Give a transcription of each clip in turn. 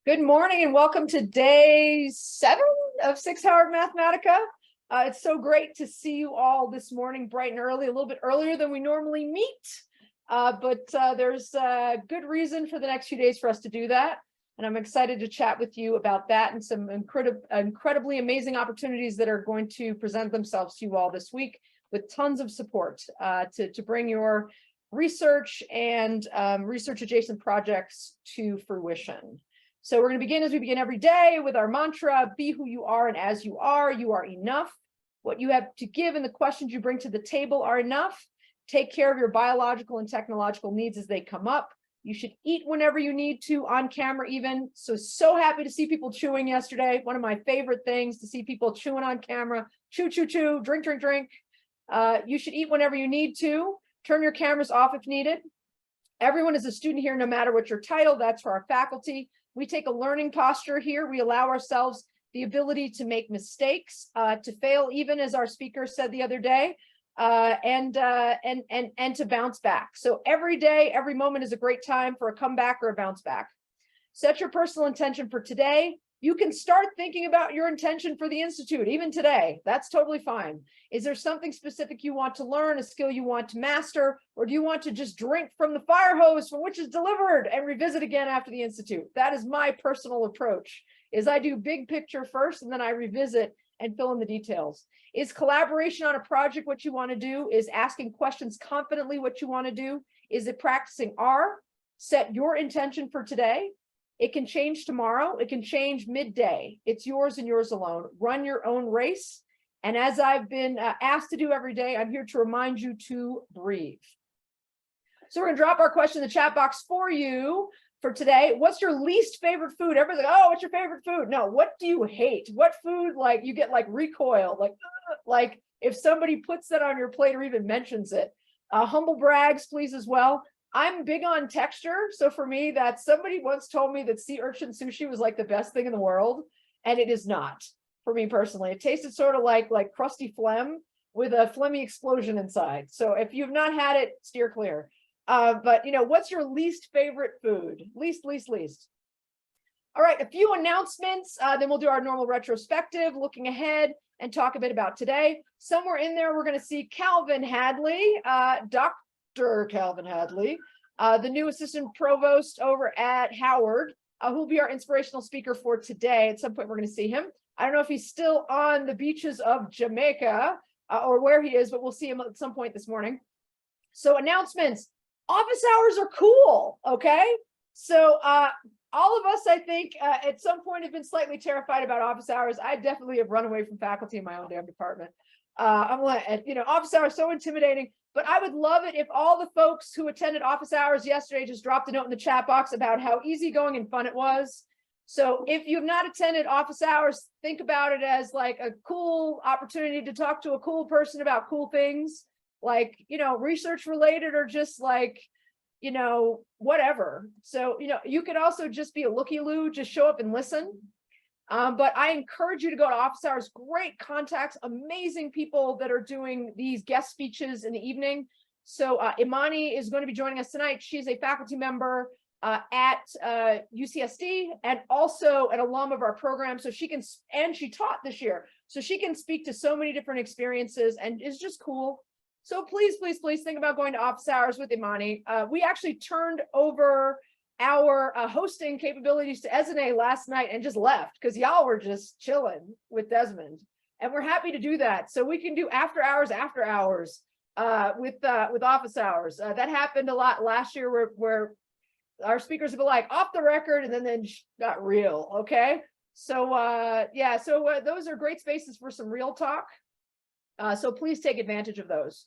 Good morning and welcome to day 7 of SICSS-Howard Mathematica. It's so great to see you all this morning, bright and early, a little bit earlier than we normally meet. But there's a good reason for the next few days for us to do that. And I'm excited to chat with you about that and some incredibly amazing opportunities that are going to present themselves to you all this week with tons of support to bring your research and research adjacent projects to fruition. So we're going to begin as we begin every day with our mantra, be who you are, and as you are enough. What you have to give and the questions you bring to the table are enough. Take care of your biological and technological needs as they come up. You should eat whenever you need to, on camera even. So happy to see people chewing yesterday. One of my favorite things to see people chewing on camera. Chew, chew, chew, drink, drink, drink. You should eat whenever you need to. Turn your cameras off if needed. Everyone is a student here, no matter what your title. That's for our faculty. We take a learning posture here. We allow ourselves the ability to make mistakes, to fail, even as our speaker said the other day, and to bounce back. So every day, every moment is a great time for a comeback or a bounce back. Set your personal intention for today. You can start thinking about your intention for the Institute, even today. That's totally fine. Is there something specific you want to learn, a skill you want to master, or do you want to just drink from the fire hose from which is delivered and revisit again after the Institute? That is my personal approach, is I do big picture first, and then I revisit and fill in the details. Is collaboration on a project what you want to do? Is asking questions confidently what you want to do? Is it practicing R? Set your intention for today. It can change tomorrow. It can change midday. It's yours and yours alone. Run your own race. And as I've been asked to do every day, I'm here to remind you to breathe. So we're going to drop our question in the chat box for you for today. What's your least favorite food? Everybody's like, oh, what's your favorite food? No, what do you hate? What food, like, you get like recoil, like if somebody puts that on your plate or even mentions it. Humble brags, please, as well. I'm big on texture. So for me, that somebody once told me that sea urchin sushi was like the best thing in the world. And it is not for me personally. It tasted sort of like crusty phlegm with a phlegmy explosion inside. So if you've not had it, steer clear. But you know, what's your least favorite food? Least. All right, a few announcements. Then we'll do our normal retrospective, looking ahead, and talk a bit about today. Somewhere in there, we're going to see Calvin Hadley, Dr. Calvin Hadley, the new assistant provost over at Howard, who will be our inspirational speaker for today. At some point, we're going to see him. I don't know if he's still on the beaches of Jamaica or where he is, but we'll see him at some point this morning. So announcements. Office hours are cool, okay? So all of us, I think, at some point have been slightly terrified about office hours. I definitely have run away from faculty in my own damn department. I'm like, you know, office hours are so intimidating. But I would love it if all the folks who attended office hours yesterday just dropped a note in the chat box about how easygoing and fun it was. So if you've not attended office hours, think about it as like a cool opportunity to talk to a cool person about cool things, like, you know, research related or just like, you know, whatever. So, you know, you could also just be a looky-loo, just show up and listen. But I encourage you to go to office hours. Great contacts, amazing people that are doing these guest speeches in the evening. So Imani is going to be joining us tonight. She's a faculty member at UCSD and also an alum of our program. So she can, and she taught this year. So she can speak to so many different experiences and is just cool. So please think about going to office hours with Imani. We actually turned over our hosting capabilities to Esene last night and just left because y'all were just chilling with Desmond, and we're happy to do that. So we can do after hours with office hours. That happened a lot last year where our speakers would be like off the record and then got real. Okay, so yeah, so those are great spaces for some real talk. So please take advantage of those.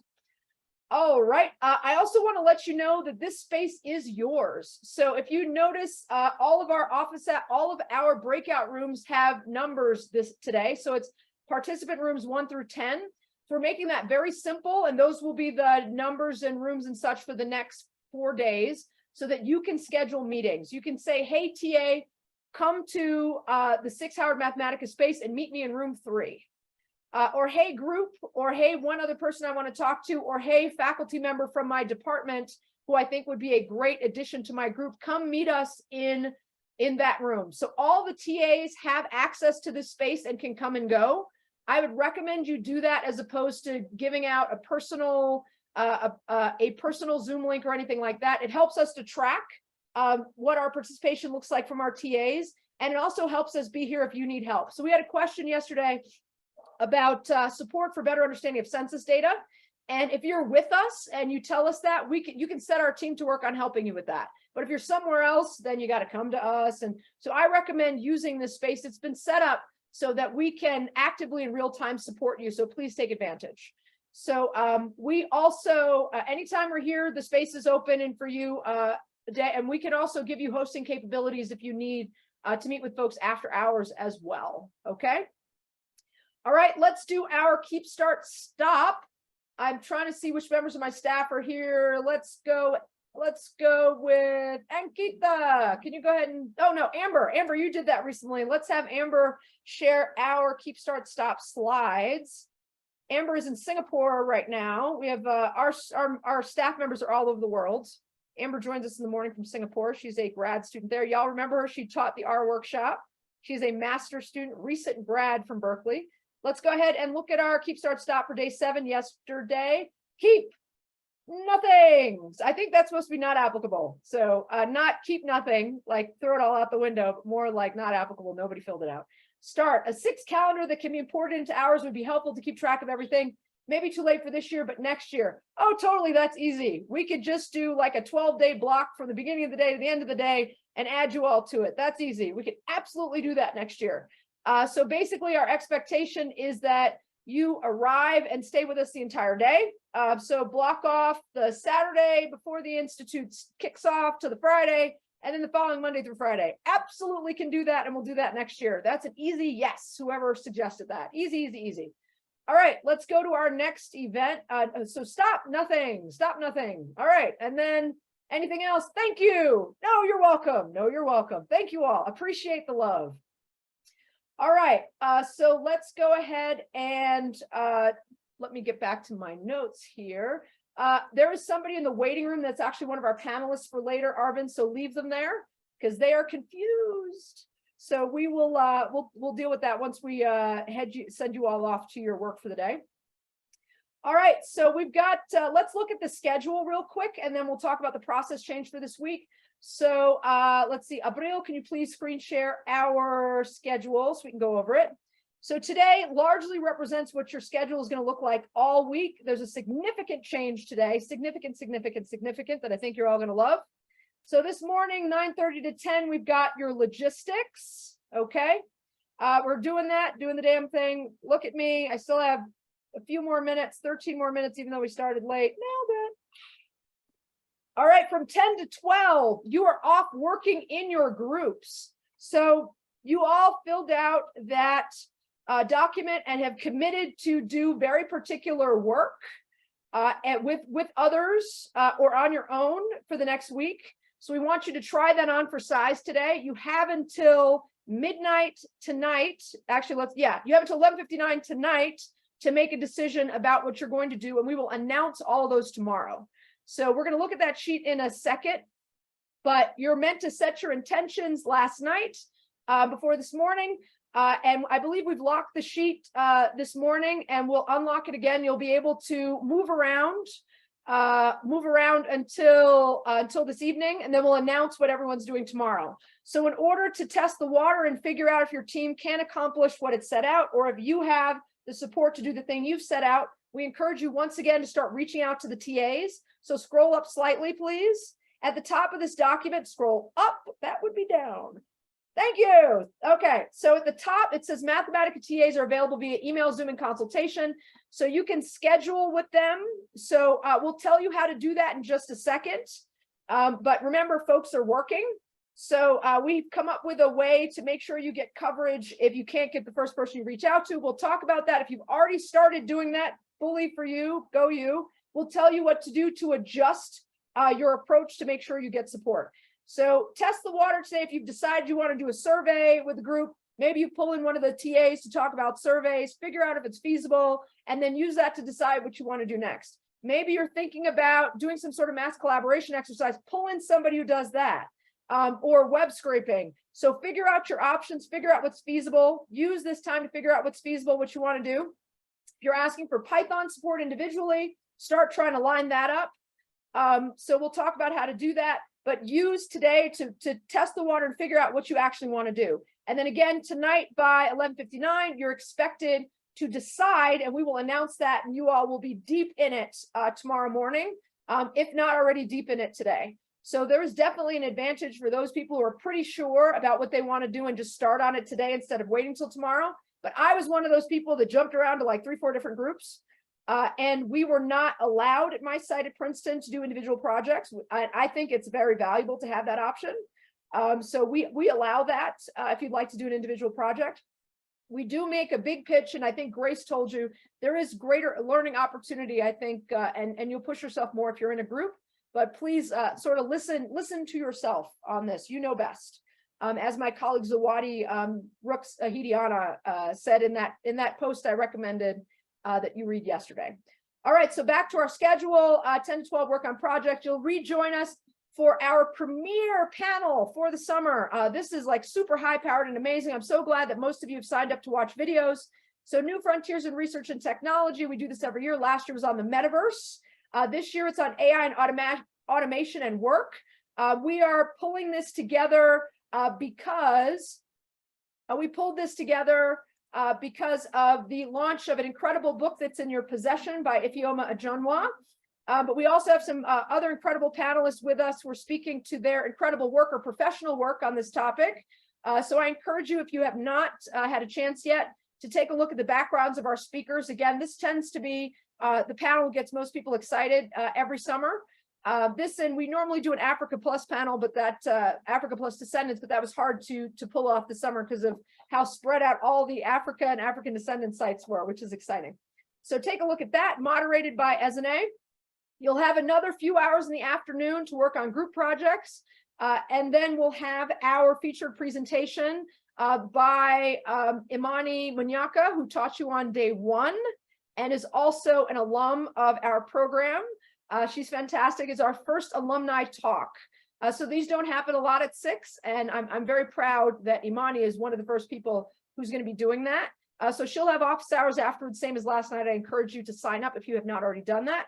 All right. I also want to let you know that this space is yours. So if you notice, all of our breakout rooms have numbers today. So it's participant rooms 1 through 10. So we're making that very simple, and those will be the numbers and rooms and such for the next 4 days, so that you can schedule meetings. You can say, "Hey, TA, come to the SICSS-Howard Mathematica space and meet me in room 3." Or hey group, or hey one other person I want to talk to, or hey faculty member from my department who I think would be a great addition to my group, come meet us in in that room. So all the TAs have access to this space and can come and go. I would recommend you do that as opposed to giving out a personal Zoom link or anything like that. It helps us to track what our participation looks like from our TAs, and it also helps us be here if you need help. So we had a question yesterday about support for better understanding of census data. And if you're with us and you tell us that, you can set our team to work on helping you with that. But if you're somewhere else, then you got to come to us. And so I recommend using this space. It's been set up so that we can actively in real time support you. So please take advantage. So we also, anytime we're here, the space is open and for you, and we can also give you hosting capabilities if you need to meet with folks after hours as well. Okay. All right, let's do our keep, start, stop. I'm trying to see which members of my staff are here. Let's go with Ankita. Can you go ahead and, oh no, Amber, you did that recently. Let's have Amber share our keep, start, stop slides. Amber is in Singapore right now. We have our staff members are all over the world. Amber joins us in the morning from Singapore. She's a grad student there. Y'all remember her? She taught the R workshop. She's a master's student, recent grad from Berkeley. Let's go ahead and look at our keep, start, stop for day 7 yesterday. Keep nothing. I think that's supposed to be not applicable. So not keep nothing, like throw it all out the window, but more like not applicable. Nobody filled it out. Start. A SICSS calendar that can be imported into hours would be helpful to keep track of everything. Maybe too late for this year, but next year. Oh, totally. That's easy. We could just do like a 12-day block from the beginning of the day to the end of the day and add you all to it. That's easy. We could absolutely do that next year. So basically our expectation is that you arrive and stay with us the entire day. So block off the Saturday before the Institute kicks off to the Friday, and then the following Monday through Friday. Absolutely can do that, and we'll do that next year. That's an easy yes, whoever suggested that. Easy, easy, easy. All right, let's go to our next event. So stop nothing. All right, and then anything else? Thank you. No, you're welcome. No, you're welcome. Thank you all. Appreciate the love. All right, so let's go ahead and let me get back to my notes here. There is somebody in the waiting room that's actually one of our panelists for later, Arvind, so leave them there because they are confused. So we will we'll deal with that once we send you all off to your work for the day. All right, so we've got, let's look at the schedule real quick, and then we'll talk about the process change for this week. So let's see, Abril, can you please screen share our schedule so we can go over it? So today largely represents what your schedule is going to look like all week. There's a significant change today, significant that I think you're all going to love. So this morning, 9:30 to 10, we've got your logistics. Okay, we're doing the damn thing. Look at me. I still have a few more minutes, 13 more minutes, even though we started late. Nailed it. All right, from 10 to 12, you are off working in your groups. So you all filled out that document and have committed to do very particular work with others or on your own for the next week. So we want you to try that on for size today. You have until midnight tonight. Actually, you have until 11:59 tonight to make a decision about what you're going to do, and we will announce all those tomorrow. So we're going to look at that sheet in a second, but you're meant to set your intentions last night before this morning. And I believe we've locked the sheet this morning, and we'll unlock it again. You'll be able to move around until this evening, and then we'll announce what everyone's doing tomorrow. So in order to test the water and figure out if your team can accomplish what it set out, or if you have the support to do the thing you've set out, we encourage you once again to start reaching out to the TAs. So scroll up slightly, please. At the top of this document, scroll up. That would be down. Thank you. Okay, so at the top, it says Mathematica TAs are available via email, Zoom, and consultation. So you can schedule with them. So we'll tell you how to do that in just a second. But remember, folks are working. So we've come up with a way to make sure you get coverage if you can't get the first person you reach out to. We'll talk about that. If you've already started doing that, fully for you, go you. We'll tell you what to do to adjust your approach to make sure you get support. So test the water today. If you've decided you want to do a survey with the group, maybe you pull in one of the TAs to talk about surveys, figure out if it's feasible, and then use that to decide what you want to do next. Maybe you're thinking about doing some sort of mass collaboration exercise, pull in somebody who does that. or web scraping. So figure out your options, figure out what's feasible, use this time to figure out what's feasible, what you want to do. If you're asking for Python support individually, start trying to line that up. So we'll talk about how to do that, but use today to test the water and figure out what you actually want to do. And then again, tonight by 11:59, you're expected to decide, and we will announce that, and you all will be deep in it tomorrow morning, if not already deep in it today. So there is definitely an advantage for those people who are pretty sure about what they want to do and just start on it today instead of waiting till tomorrow. But I was one of those people that jumped around to like 3 or 4 different groups. And we were not allowed at my site at Princeton to do individual projects. I think it's very valuable to have that option. So we allow that if you'd like to do an individual project. We do make a big pitch, and I think Grace told you there is greater learning opportunity, I think, and you'll push yourself more if you're in a group. But please sort of listen to yourself on this. You know best. As my colleague Zawadi Rooks Hidiana said in that post I recommended that you read yesterday. All right, so back to our schedule, 10 to 12 work on project. You'll rejoin us for our premier panel for the summer. This is like super high powered and amazing. I'm so glad that most of you have signed up to watch videos. So New Frontiers in Research and Technology. We do this every year. Last year was on the metaverse. This year it's on AI and automation and work. We are pulling this together because we pulled this together because of the launch of an incredible book that's in your possession by Ifeoma Ajonwa. But we also have some other incredible panelists with us who are speaking to their incredible work or professional work on this topic. So I encourage you, if you have not had a chance yet, to take a look at the backgrounds of our speakers. Again, this tends to be the panel gets most people excited every summer. And we normally do an Africa Plus panel, but that Africa Plus Descendants, but that was hard to pull off this summer because of how spread out all the Africa and African descendant sites were, which is exciting. So take a look at that, moderated by Ezene. You'll have another few hours in the afternoon to work on group projects. And then we'll have our featured presentation by Imani Munyaka, who taught you on day 1 and is also an alum of our program. She's fantastic. It's our first alumni talk. So these don't happen a lot at SICSS, and I'm very proud that Imani is one of the first people who's going to be doing that. So she'll have office hours afterwards, same as last night. I encourage you to sign up if you have not already done that.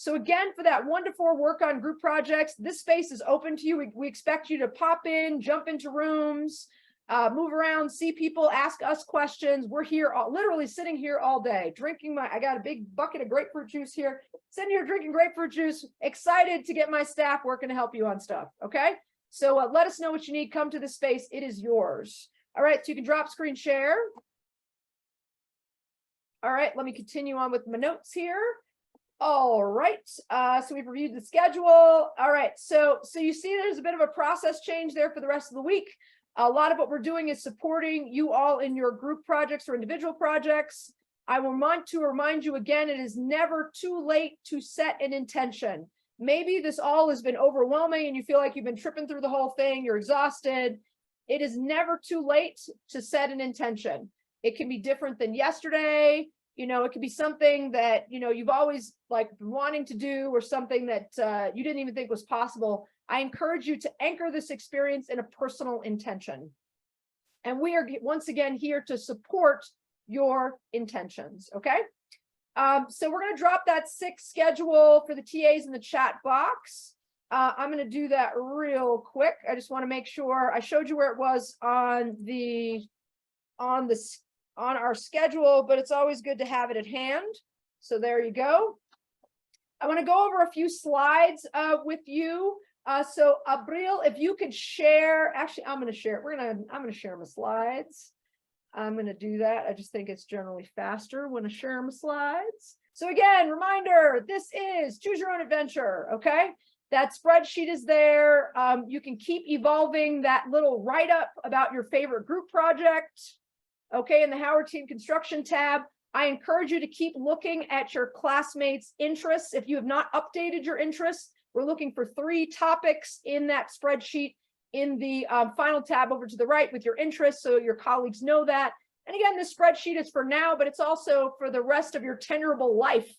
So again, for that 1 to 4 work on group projects, this space is open to you. We expect you to pop in, jump into rooms, move around, see people, ask us questions. We're here, literally sitting here all day, drinking I got a big bucket of grapefruit juice here, sitting here drinking grapefruit juice, excited to get my staff working to help you on stuff, okay? So let us know what you need, come to the space, it is yours. All right, so you can drop screen share. All right, let me continue on with my notes here. All right, so we've reviewed the schedule. All right, so you see there's a bit of a process change there for the rest of the week. A lot of what we're doing is supporting you all in your group projects or individual projects. I will want to remind you again, it is never too late to set an intention. Maybe this all has been overwhelming and you feel like you've been tripping through the whole thing, you're exhausted. It is never too late to set an intention. It can be different than yesterday. You know, it could be something that, you know, you've always like been wanting to do, or something that you didn't even think was possible. I encourage you to anchor this experience in a personal intention. And we are once again here to support your intentions, okay? So we're going to drop that SICSS schedule for the TAs in the chat box. I'm going to do that real quick. I just want to make sure I showed you where it was on our schedule, but it's always good to have it at hand. So there you go. I want to go over a few slides with you. So Abril, if you could share, actually, I'm going to share it. I'm going to share my slides. I'm going to do that. I just think it's generally faster when I share my slides. So again, reminder, this is Choose Your Own Adventure. Okay. That spreadsheet is there. You can keep evolving that little write-up about your favorite group project. Okay, in the Howard Team Construction tab, I encourage you to keep looking at your classmates' interests. If you have not updated your interests, we're looking for 3 topics in that spreadsheet in the final tab over to the right with your interests, so your colleagues know that. And again, this spreadsheet is for now, but it's also for the rest of your tenurable life.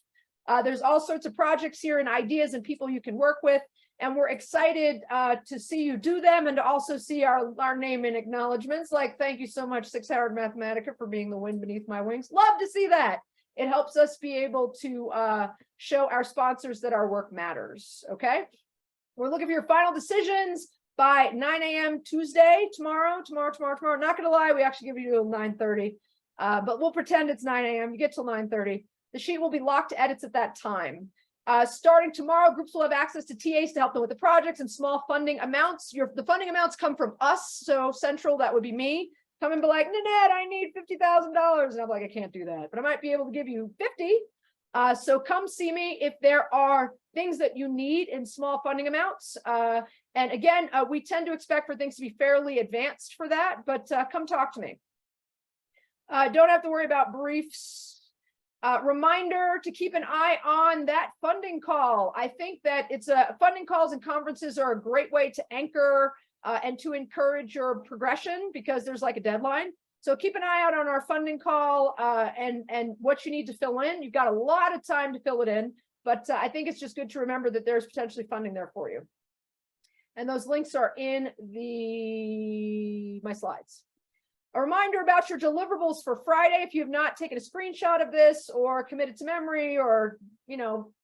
There's all sorts of projects here and ideas and people you can work with. And we're excited to see you do them and to also see our name in acknowledgements. Like, thank you so much, SICSS-Howard Mathematica, for being the wind beneath my wings. Love to see that. It helps us be able to show our sponsors that our work matters, okay? We're looking for your final decisions by 9 a.m. Tuesday, tomorrow. Not gonna lie, we actually give you till 9:30, but we'll pretend it's 9 a.m. You get till 9:30. The sheet will be locked to edits at that time. Starting tomorrow, groups will have access to TAs to help them with the projects and small funding amounts. The funding amounts come from us, so central, that would be me. Come and be like, Nanette, I need $50,000. And I'm like, I can't do that, but I might be able to give you 50. So come see me if there are things that you need in small funding amounts. And again, we tend to expect for things to be fairly advanced for that, but come talk to me. Don't have to worry about briefs. Reminder to keep an eye on that funding call. I think that it's funding calls and conferences are a great way to anchor and to encourage your progression, because there's like a deadline. So keep an eye out on our funding call and what you need to fill in. You've got a lot of time to fill it in, but I think it's just good to remember that there's potentially funding there for you. And those links are in my slides. A reminder about your deliverables for Friday. If you have not taken a screenshot of this or committed to memory or,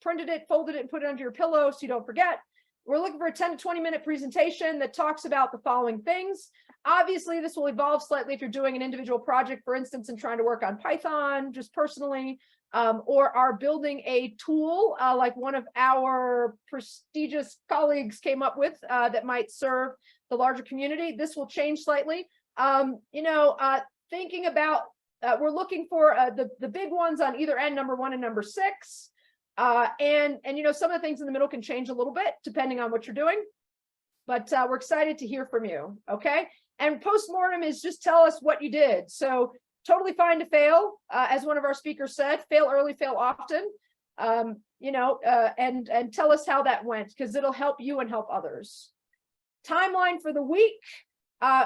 printed it, folded it, and put it under your pillow so you don't forget, we're looking for a 10 to 20 minute presentation that talks about the following things. Obviously, this will evolve slightly if you're doing an individual project, for instance, and trying to work on Python just personally, or are building a tool like one of our prestigious colleagues came up with that might serve the larger community. This will change slightly. Thinking about, we're looking for the big ones on either end, number 1 and number 6. And some of the things in the middle can change a little bit depending on what you're doing, but we're excited to hear from you. Okay. And postmortem is just tell us what you did. So totally fine to fail. As one of our speakers said, fail early, fail often, and tell us how that went, because it'll help you and help others. Timeline for the week.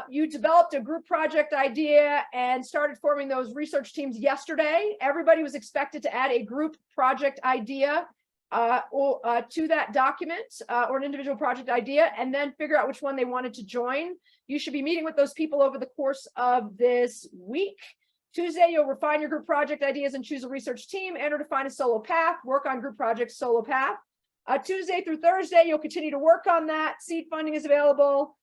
You developed a group project idea and started forming those research teams yesterday. Everybody was expected to add a group project idea to that document or an individual project idea, and then figure out which one they wanted to join. You should be meeting with those people over the course of this week. Tuesday, you'll refine your group project ideas and choose a research team, enter to find a solo path, work on group projects solo path. Tuesday through Thursday, you'll continue to work on that. Seed funding is available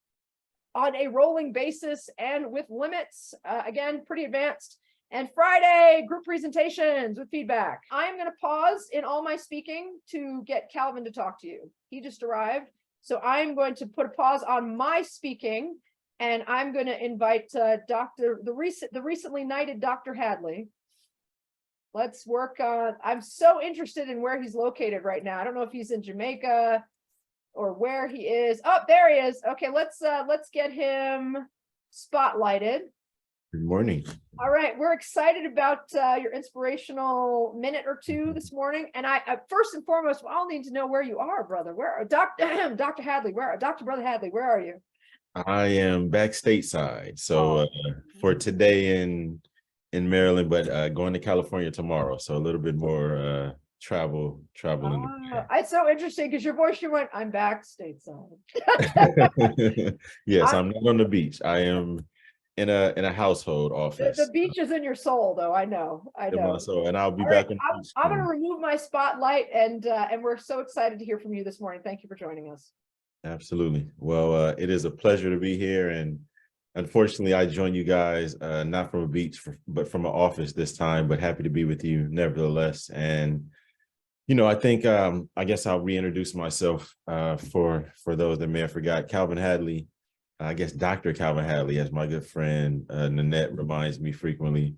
on a rolling basis and with limits, again, pretty advanced. And Friday, group presentations with feedback. I am going to pause in all my speaking to get Calvin to talk to you. He just arrived. So I'm going to put a pause on my speaking, and I'm going to invite the recently knighted Dr. Hadley. Let's work on, I'm so interested in where he's located right now. I don't know if he's in Jamaica or where he is. Oh, there he is. Okay, let's get him spotlighted. Good morning. All right, we're excited about your inspirational minute or two this morning. And I first and foremost, we all need to know where you are, brother. Where are Dr. Hadley? Dr. Brother Hadley? Where are you? I am back stateside. So for today in Maryland, but going to California tomorrow. So a little bit more travel It's so interesting because your voice, you went, I'm back stateside. Yes, I'm not on the beach. I am in a household office. The beach is in your soul, though. I know. So, and I'll be All back. Right, I'm going to remove my spotlight, and we're so excited to hear from you this morning. Thank you for joining us. Absolutely. Well, it is a pleasure to be here, and unfortunately, I joined you guys not from a beach, but from an office this time. But happy to be with you, nevertheless. And I think I guess I'll reintroduce myself for those that may have forgot. Calvin Hadley. I guess Dr. Calvin Hadley, as my good friend Nanette reminds me frequently.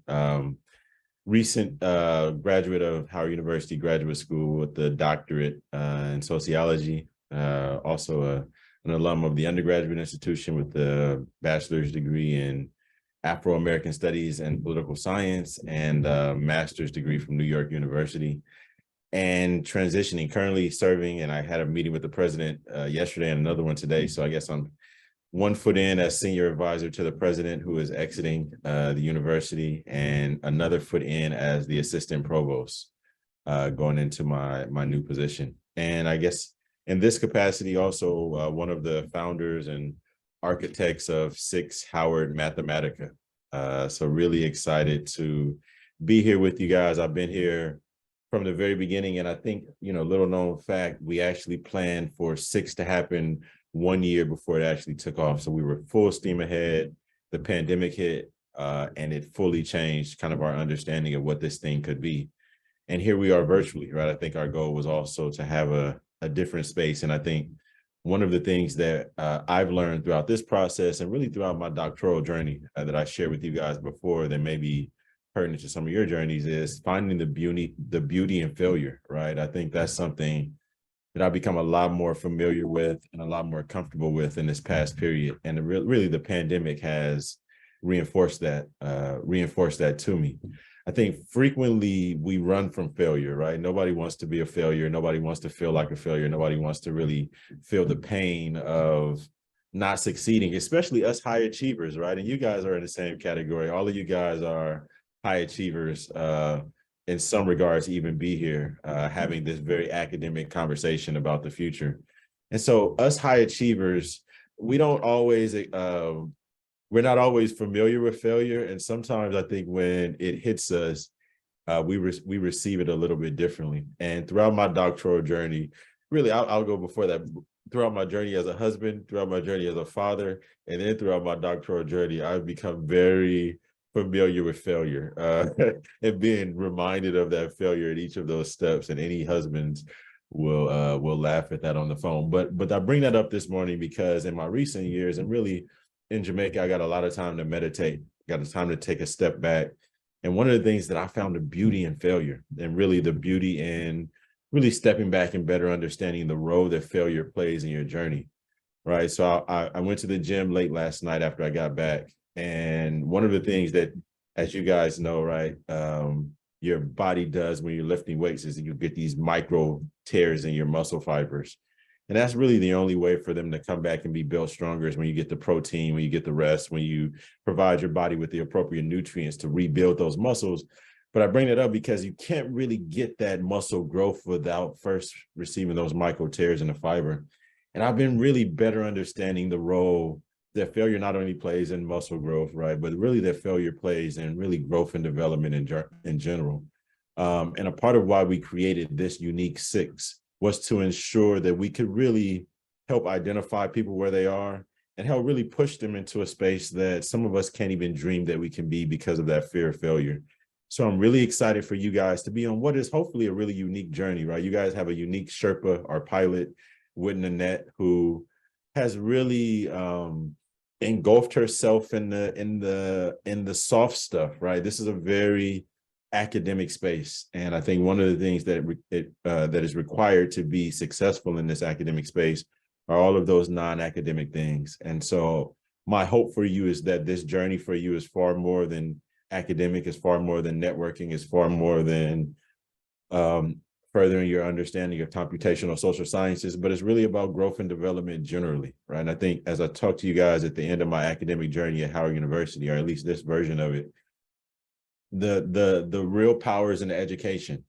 Recent graduate of Howard University Graduate School with the doctorate in sociology. Also an alum of the undergraduate institution with the bachelor's degree in Afro-American Studies and Political Science, and a master's degree from New York University. And transitioning, currently serving, and I had a meeting with the president yesterday and another one today. So I guess I'm 1 foot in as senior advisor to the president, who is exiting the university, and another foot in as the assistant provost going into my new position. And I guess in this capacity, also one of the founders and architects of SICSS-Howard Mathematica. So really excited to be here with you guys. I've been here from the very beginning, and I think, little known fact, we actually planned for SICSS to happen 1 year before it actually took off. So we were full steam ahead. The pandemic hit, and it fully changed kind of our understanding of what this thing could be. And here we are virtually, right? I think our goal was also to have a different space. And I think one of the things that I've learned throughout this process and really throughout my doctoral journey that I shared with you guys before that maybe pertinent to some of your journeys is finding the beauty in failure, right? I think that's something that I've become a lot more familiar with and a lot more comfortable with in this past period. And really the pandemic has reinforced that to me. I think frequently we run from failure, right? Nobody wants to be a failure. Nobody wants to feel like a failure. Nobody wants to really feel the pain of not succeeding, especially us high achievers, right? And you guys are in the same category. All of you guys are high achievers, in some regards, even be here, having this very academic conversation about the future. And so us high achievers, we don't always, we're not always familiar with failure. And sometimes I think when it hits us, we receive it a little bit differently. And throughout my doctoral journey, really, I'll go before that, throughout my journey as a husband, throughout my journey as a father, and then throughout my doctoral journey, I've become very familiar with failure and being reminded of that failure at each of those steps. And any husbands will laugh at that on the phone. But I bring that up this morning because in my recent years, and really in Jamaica, I got a lot of time to meditate, got the time to take a step back. And one of the things that I found the beauty in failure, and really the beauty in really stepping back and better understanding the role that failure plays in your journey, right? So I went to the gym late last night after I got back. And one of the things that, as you guys know, right, your body does when you're lifting weights is that you get these micro tears in your muscle fibers. And that's really the only way for them to come back and be built stronger is when you get the protein, when you get the rest, when you provide your body with the appropriate nutrients to rebuild those muscles. But I bring it up because you can't really get that muscle growth without first receiving those micro tears in the fiber. And I've been really better understanding the role that failure not only plays in muscle growth, right, but really that failure plays in really growth and development in general. And a part of why we created this unique SICSS was to ensure that we could really help identify people where they are and help really push them into a space that some of us can't even dream that we can be because of that fear of failure. So I'm really excited for you guys to be on what is hopefully a really unique journey, right? You guys have a unique Sherpa, our pilot, Whitney Annette, who has really engulfed herself in the soft stuff, right? This is a very academic space, and I think one of the things that that is required to be successful in this academic space are all of those non-academic things. And so my hope for you is that this journey for you is far more than academic, is far more than networking, is far more than furthering your understanding of computational social sciences, but it's really about growth and development generally, right? And I think as I talk to you guys at the end of my academic journey at Howard University, or at least this version of it, the real power is in the education,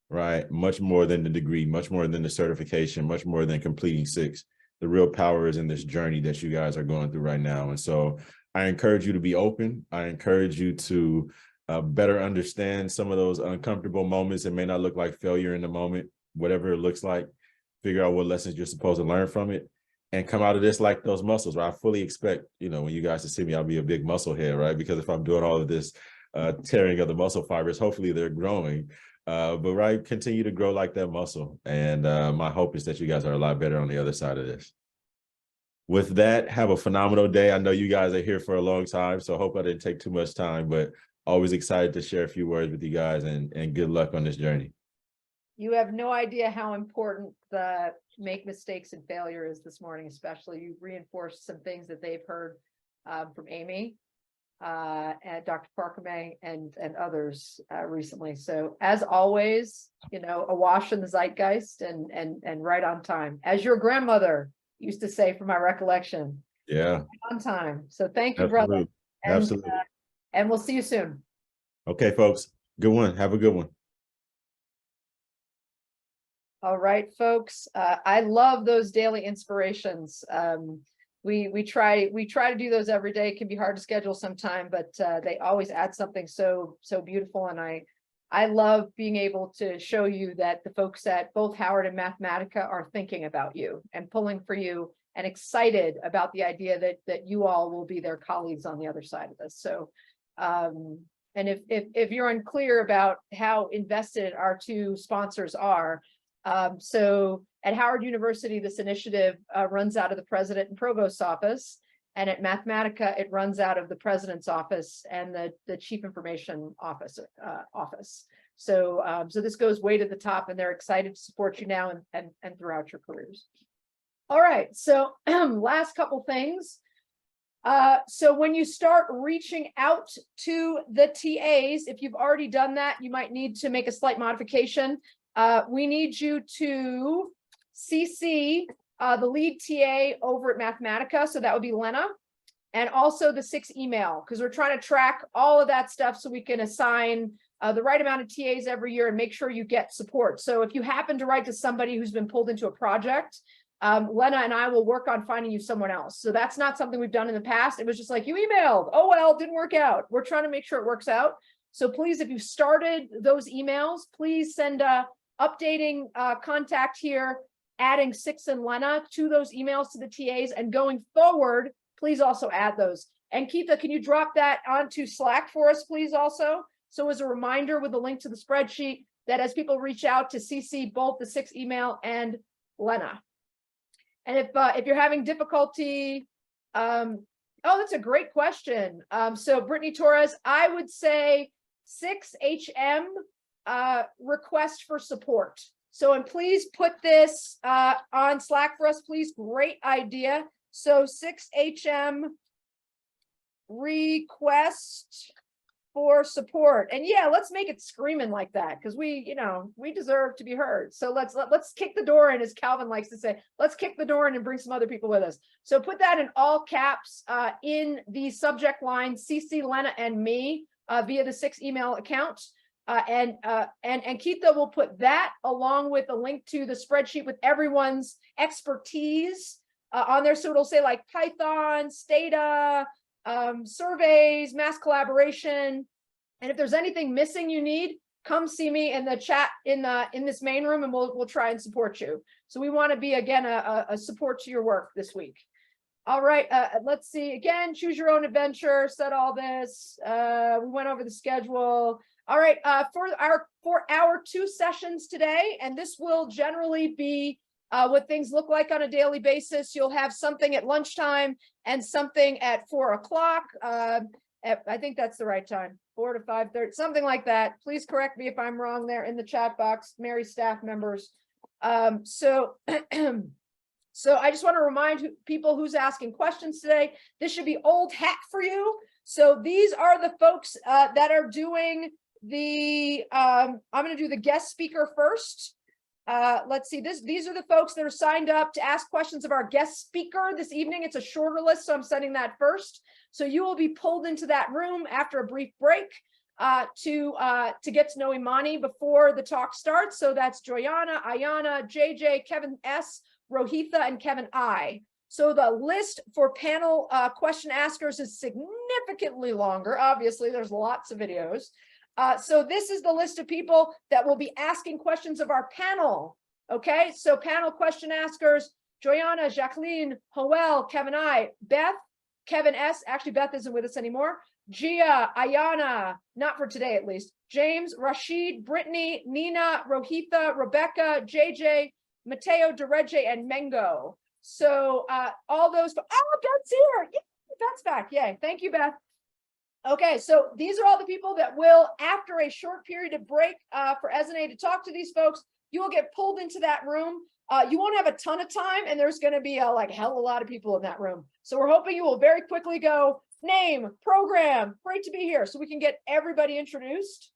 right? Much more than the degree, much more than the certification, much more than completing SICSS. The real power is in this journey that you guys are going through right now. And so I encourage you to be open. I encourage you to better understand some of those uncomfortable moments. It may not look like failure in the moment, whatever it looks like, figure out what lessons you're supposed to learn from it and come out of this like those muscles, right? I fully expect, when you guys see me, I'll be a big muscle head, right? Because if I'm doing all of this tearing of the muscle fibers, hopefully they're growing, but right, continue to grow like that muscle. And my hope is that you guys are a lot better on the other side of this. With that, have a phenomenal day. I know you guys are here for a long time, so I hope I didn't take too much time, but always excited to share a few words with you guys, and good luck on this journey. You have no idea how important the make mistakes and failure is this morning, especially. You reinforced some things that they've heard from Amy and Dr. Parkame and others recently. So as always, awash in the zeitgeist and right on time, as your grandmother used to say, from my recollection. Yeah, right on time. So thank you, absolutely. brother. And, Absolutely. And we'll see you soon. Okay, folks. Good one. Have a good one. All right, folks. I love those daily inspirations. We try to do those every day. It can be hard to schedule sometime, but they always add something so beautiful. And I love being able to show you that the folks at both Howard and Mathematica are thinking about you and pulling for you and excited about the idea that you all will be their colleagues on the other side of this. So, and if you're unclear about how invested our two sponsors are, so at Howard University, this initiative runs out of the president and provost's office, and at Mathematica, it runs out of the president's office and the chief information office. So this goes way to the top, and they're excited to support you now and throughout your careers. All right, so last couple things. So when you start reaching out to the TAs, if you've already done that, you might need to make a slight modification. We need you to CC the lead TA over at Mathematica, so that would be Lena, and also the SICSS email, because we're trying to track all of that stuff so we can assign the right amount of TAs every year and make sure you get support. So if you happen to write to somebody who's been pulled into a project, Lena and I will work on finding you someone else. So that's not something we've done in the past. It was just like, you emailed, oh well, didn't work out. We're trying to make sure it works out. So please, if you started those emails, please send a updating contact here, adding SICSS and Lena to those emails to the TAs, and going forward, please also add those. And Keitha, can you drop that onto Slack for us, please, also? So as a reminder with a link to the spreadsheet that as people reach out to CC both the SICSS email and Lena. And if you're having difficulty, oh, that's a great question. So Brittany Torres, I would say SICSS-HM request for support. So, and please put this on Slack for us, please. Great idea. So SICSS-HM request for support. And yeah, let's make it screaming like that, because we deserve to be heard. So let's kick the door in, as Calvin likes to say. Let's kick the door in and bring some other people with us. So put that in all caps in the subject line, CC Lena and me via the SICSS email account. And Keitha will put that along with a link to the spreadsheet with everyone's expertise on there. So it'll say like Python, Stata, surveys, mass collaboration. And if there's anything missing you need, come see me in the chat in this main room, and we'll try and support you. So we want to be, again, a support to your work this week. All right, let's see. Again, choose your own adventure, said all this. We went over the schedule. All right, for our 2 sessions today, and this will generally be what things look like on a daily basis. You'll have something at lunchtime and something at 4 o'clock. I think that's the right time, 4 to 5:30, something like that. Please correct me if I'm wrong there in the chat box, Mary staff members. So I just want to remind people who's asking questions today, this should be old hat for you. So these are the folks that are doing the, I'm going to do the guest speaker first. Let's see, these are the folks that are signed up to ask questions of our guest speaker this evening. It's a shorter list, so I'm sending that first. So you will be pulled into that room after a brief break to get to know Imani before the talk starts. So that's Joyana, Ayana, JJ, Kevin S, Rohitha, and Kevin I. So the list for panel question askers is significantly longer. Obviously, there's lots of videos. So this is the list of people that will be asking questions of our panel. Okay, so panel question askers: Joyana, Jacqueline, Hoel, Kevin I, Beth, Kevin S. Actually, Beth isn't with us anymore. Gia, Ayana, not for today at least. James, Rashid, Brittany, Nina, Rohitha, Rebecca, JJ, Mateo, Dereje, and Mengo. So all those. Oh, Beth's here. Yeah, Beth's back. Yay. Thank you, Beth. Okay, so these are all the people that will, after a short period of break for Esene to talk to these folks, you will get pulled into that room. You won't have a ton of time, and there's going to be like hell of a lot of people in that room. So we're hoping you will very quickly go name, program, great to be here, so we can get everybody introduced.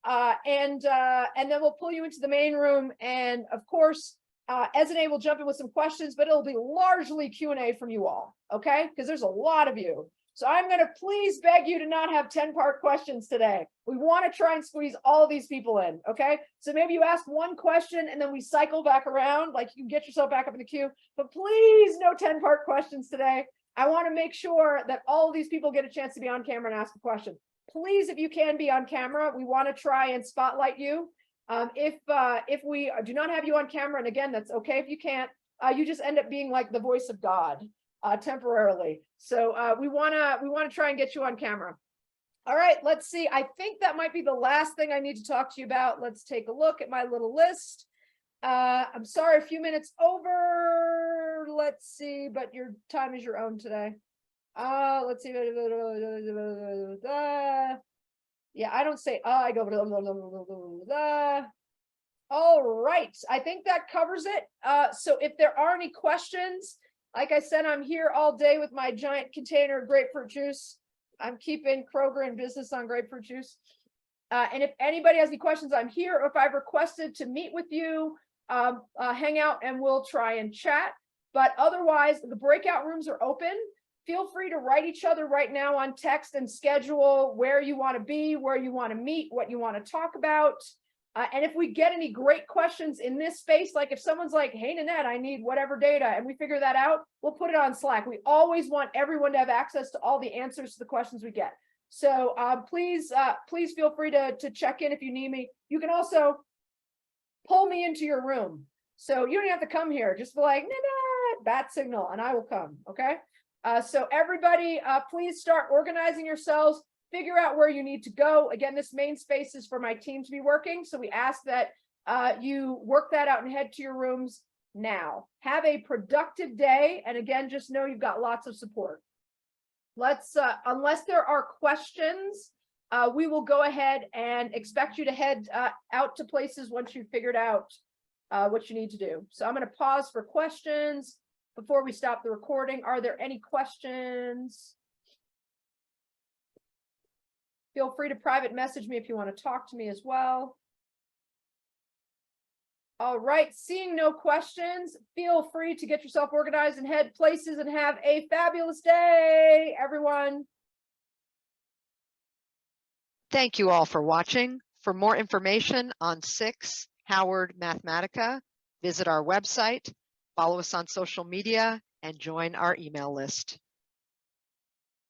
And then we'll pull you into the main room. And of course, Esene will jump in with some questions, but it'll be largely Q&A from you all, okay? Because there's a lot of you. So I'm going to please beg you to not have 10-part questions today. We want to try and squeeze all these people in. Okay. So maybe you ask one question and then we cycle back around, like you can get yourself back up in the queue, but please no 10-part questions today. I want to make sure that all of these people get a chance to be on camera and ask a question. Please, if you can be on camera, we want to try and spotlight you. If we do not have you on camera, and again, that's okay if you can't, you just end up being like the voice of God temporarily. So we want to try and get you on camera. All right, let's see. I think that might be the last thing I need to talk to you about. Let's take a look at my little list. I'm sorry, a few minutes over. Let's see, but your time is your own today. Let's see. Yeah, I don't say I go. All right, I think that covers it. So if there are any questions, like I said, I'm here all day with my giant container of grapefruit juice. I'm keeping Kroger in business on grapefruit juice. And if anybody has any questions, I'm here. Or if I've requested to meet with you, hang out and we'll try and chat. But otherwise, the breakout rooms are open. Feel free to write each other right now on text and schedule where you want to be, where you want to meet, what you want to talk about. And if we get any great questions in this space, like if someone's like, hey, Nanette, I need whatever data, and we figure that out, we'll put it on Slack. We always want everyone to have access to all the answers to the questions we get. So please feel free to check in if you need me. You can also pull me into your room. So you don't have to come here. Just be like, Nanette, bat signal, and I will come. Okay. So everybody, please start organizing yourselves. Figure out where you need to go. Again, this main space is for my team to be working. So we ask that you work that out and head to your rooms now. Have a productive day. And again, just know you've got lots of support. Let's, unless there are questions, we will go ahead and expect you to head out to places once you've figured out what you need to do. So I'm going to pause for questions before we stop the recording. Are there any questions? Feel free to private message me if you want to talk to me as well. All right, seeing no questions, feel free to get yourself organized and head places and have a fabulous day, everyone. Thank you all for watching. For more information on SICSS-Howard Mathematica, visit our website, follow us on social media, and join our email list.